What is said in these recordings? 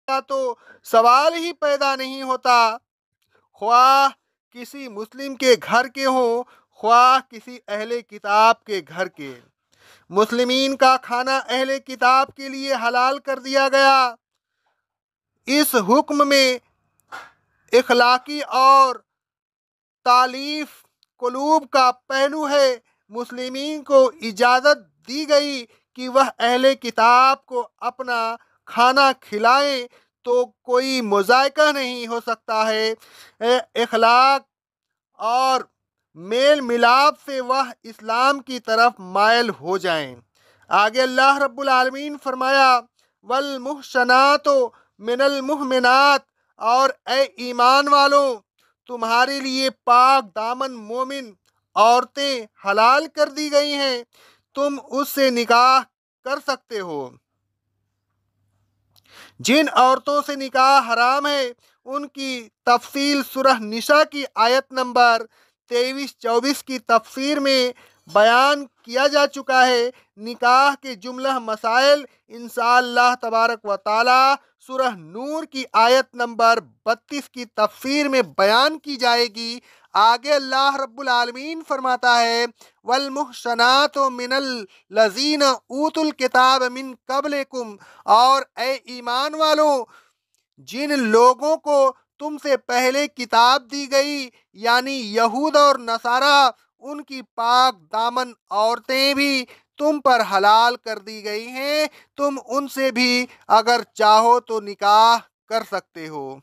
का तो सवाल ही पैदा नहीं होता। ख्वाह किसी मुस्लिम के घर के हों, ख्वाह किसी अहले किताब के घर के। मुस्लिमीन का खाना अहले किताब के लिए हलाल कर दिया गया। इस हुक्म में इखलाकी और तालीफ कुलूब का पहलू है। मुस्लिमीन को इजाज़त दी गई कि वह अहले किताब को अपना खाना खिलाएं, तो कोई मुज़ायका नहीं हो सकता है। इखलाक और मेल मिलाप से वह इस्लाम की तरफ मायल हो जाएं। आगे अल्लाह रब्बुल आलमीन फरमाया, वल मुहसनातो मिनल मुहमिनात, और ए ईमान वालों, तुम्हारे लिए पाक दामन मोमिन औरतें हलाल कर दी गई हैं, तुम उससे निकाह कर सकते हो। जिन औरतों से निकाह हराम है उनकी तफसील सूरह निसा की आयत नंबर 23-24 की तफसीर में बयान किया जा चुका है। निकाह के जुमला मसाइल इंशाअल्लाह तबारक व ताला सूरह नूर की आयत नंबर 32 की तफसीर में बयान की जाएगी। आगे अल्लाह रब्बुल आलमीन फरमाता है, वल मुहसनातो मिनल लजीन ऊतुल किताब मिन कबलिकुम, और ए ईमान वालों, जिन लोगों को तुमसे पहले किताब दी गई यानी यहूद और नसारा, उनकी पाक दामन औरतें भी तुम पर हलाल कर दी गई हैं, तुम उनसे भी अगर चाहो तो निकाह कर सकते हो।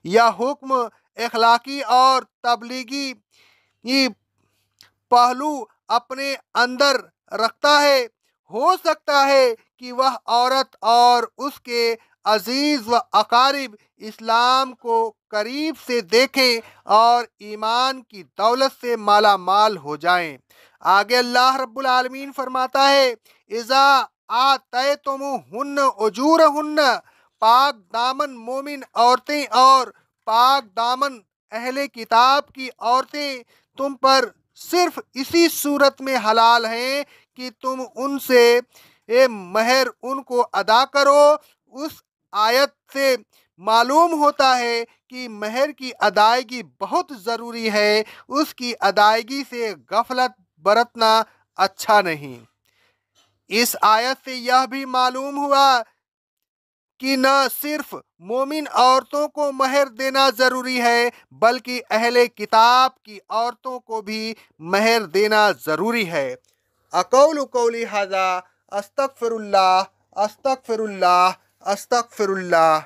यह हुक्म इखलाकी और तबलीगी ये पहलू अपने अंदर रखता है। हो सकता है कि वह औरत और उसके अजीज व अकारिब इस्लाम को करीब से देखें और ईमान की दौलत से माला माल हो जाएं। आगे अल्लाह रब्बुल आलमीन फरमाता है, इज़ा आतैतुमुहुन्न उजूरहुन्न, पाक दामन मोमिन औरतें और पाक दामन अहले किताब की औरतें तुम पर सिर्फ इसी सूरत में हलाल हैं कि तुम उनसे महर उनको अदा करो। उस आयत से मालूम होता है कि महर की अदायगी बहुत ज़रूरी है, उसकी अदायगी से गफलत बरतना अच्छा नहीं। इस आयत से यह भी मालूम हुआ कि न सिर्फ मोमिन औरतों को महर देना ज़रूरी है, बल्कि अहले किताब की औरतों को भी महर देना ज़रूरी है। अक़ौलु क़ौली हाज़ा, अस्तग़फ़िरुल्लाह अस्तग़फ़िरुल्लाह अस्तग़फ़िरुल्लाह।